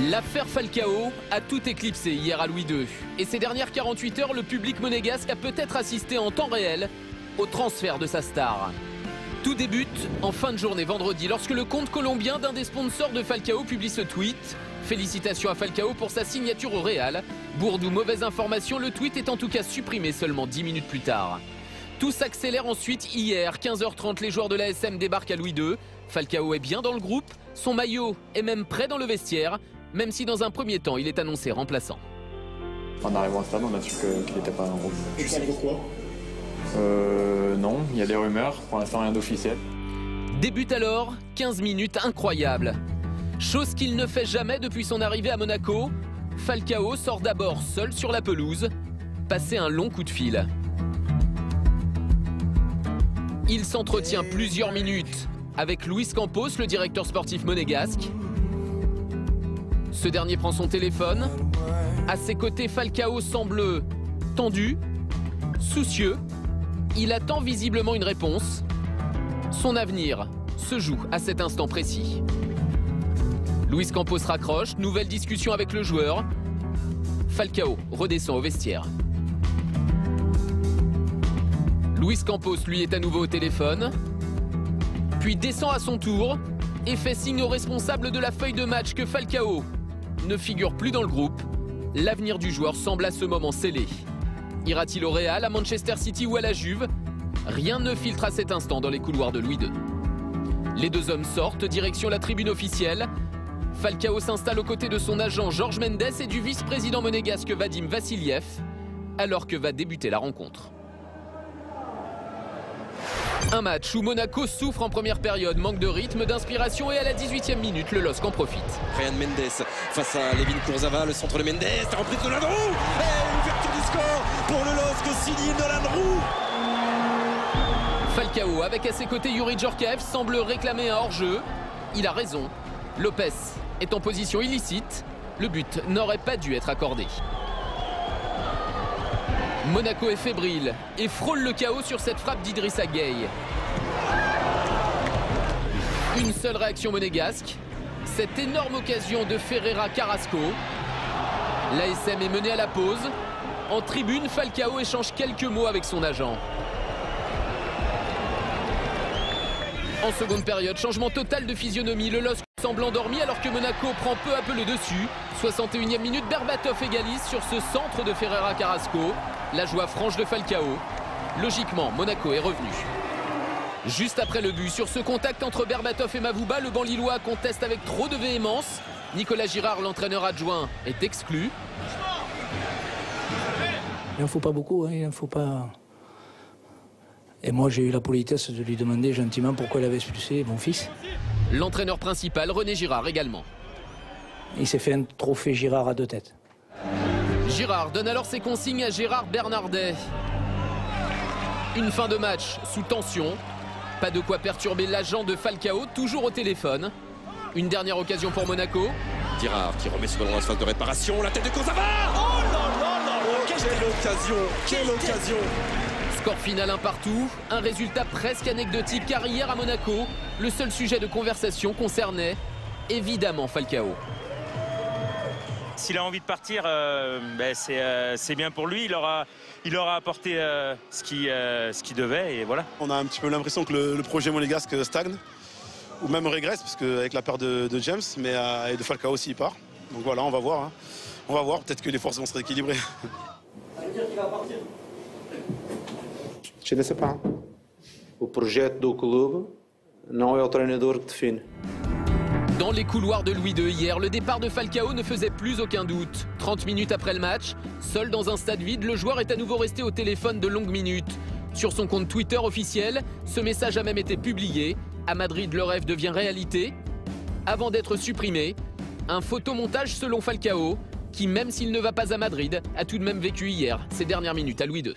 L'affaire Falcao a tout éclipsé hier à Louis II. Et ces dernières 48 heures, le public monégasque a peut-être assisté en temps réel au transfert de sa star. Tout débute en fin de journée vendredi lorsque le compte colombien d'un des sponsors de Falcao publie ce tweet. Félicitations à Falcao pour sa signature au Real. Bourde ou mauvaise information, le tweet est en tout cas supprimé seulement 10 minutes plus tard. Tout s'accélère ensuite hier, 15h30, les joueurs de l'ASM débarquent à Louis II. Falcao est bien dans le groupe, son maillot est même prêt dans le vestiaire, même si dans un premier temps il est annoncé remplaçant. En arrivant au stade, on a su qu'il n'était pas en groupe. Tu sais pourquoi? Non, il y a des rumeurs, pour l'instant rien d'officiel. Débute alors 15 minutes incroyables. Chose qu'il ne fait jamais depuis son arrivée à Monaco, Falcao sort d'abord seul sur la pelouse, passer un long coup de fil. Il s'entretient plusieurs minutes avec Luis Campos, le directeur sportif monégasque. Ce dernier prend son téléphone. À ses côtés, Falcao semble tendu, soucieux. Il attend visiblement une réponse. Son avenir se joue à cet instant précis. Luis Campos raccroche, nouvelle discussion avec le joueur. Falcao redescend au vestiaire. Luis Campos, lui, est à nouveau au téléphone, puis descend à son tour et fait signe au responsable de la feuille de match que Falcao ne figure plus dans le groupe. L'avenir du joueur semble à ce moment scellé. Ira-t-il au Real, à Manchester City ou à la Juve? Rien ne filtre à cet instant dans les couloirs de Louis II. Les deux hommes sortent, direction la tribune officielle. Falcao s'installe aux côtés de son agent Jorge Mendes et du vice-président monégasque Vadim Vassiliev, alors que va débuter la rencontre. Un match où Monaco souffre en première période, manque de rythme, d'inspiration et à la 18e minute, le LOSC en profite. Ryan Mendes face à Levin Kurzawa, le centre de Mendes, rempli de Nolan Roux et ouverture du score pour le LOSC signé Nolan Roux. Falcao, avec à ses côtés Yuri Djorkaeff, semble réclamer un hors-jeu. Il a raison. Lopez est en position illicite. Le but n'aurait pas dû être accordé. Monaco est fébrile et frôle le chaos sur cette frappe d'Idrissa Gueye. Une seule réaction monégasque, cette énorme occasion de Ferreira Carrasco. L'ASM est mené à la pause. En tribune, Falcao échange quelques mots avec son agent. En seconde période, changement total de physionomie. Le LOSC semble endormi alors que Monaco prend peu à peu le dessus. 61e minute, Berbatov égalise sur ce centre de Ferreira Carrasco. La joie franche de Falcao. Logiquement, Monaco est revenu. Juste après le but, sur ce contact entre Berbatov et Mavouba, le banc lillois conteste avec trop de véhémence. Nicolas Girard, l'entraîneur adjoint, est exclu. Il n'en faut pas beaucoup, hein, il n'en faut pas... Et moi, j'ai eu la politesse de lui demander gentiment pourquoi il avait expulsé mon fils. L'entraîneur principal, René Girard, également. Il s'est fait un trophée Girard à deux têtes. Girard donne alors ses consignes à Gérard Bernardet. Une fin de match sous tension. Pas de quoi perturber l'agent de Falcao, toujours au téléphone. Une dernière occasion pour Monaco. Girard qui remet ce ballon en phase de réparation, la tête de Kurzawa. Oh là là là, quelle occasion, quelle occasion. Score final un partout, un résultat presque anecdotique car hier à Monaco, le seul sujet de conversation concernait évidemment Falcao. S'il a envie de partir, c'est bien pour lui, il aura apporté ce qu'il devait et voilà. On a un petit peu l'impression que le projet monégasque stagne ou même régresse parce qu'avec la perte de James et de Falcao aussi il part. Donc voilà, on va voir. Hein. On va voir, peut-être que les forces vont se rééquilibrer. Ça veut dire qu'il va partir? Je ne sais pas. O projeto do clube não é o treinador que define. Dans les couloirs de Louis II hier, le départ de Falcao ne faisait plus aucun doute. 30 minutes après le match, seul dans un stade vide, le joueur est à nouveau resté au téléphone de longues minutes. Sur son compte Twitter officiel, ce message a même été publié. À Madrid, le rêve devient réalité. Avant d'être supprimé, un photomontage selon Falcao, qui même s'il ne va pas à Madrid, a tout de même vécu hier ses dernières minutes à Louis II.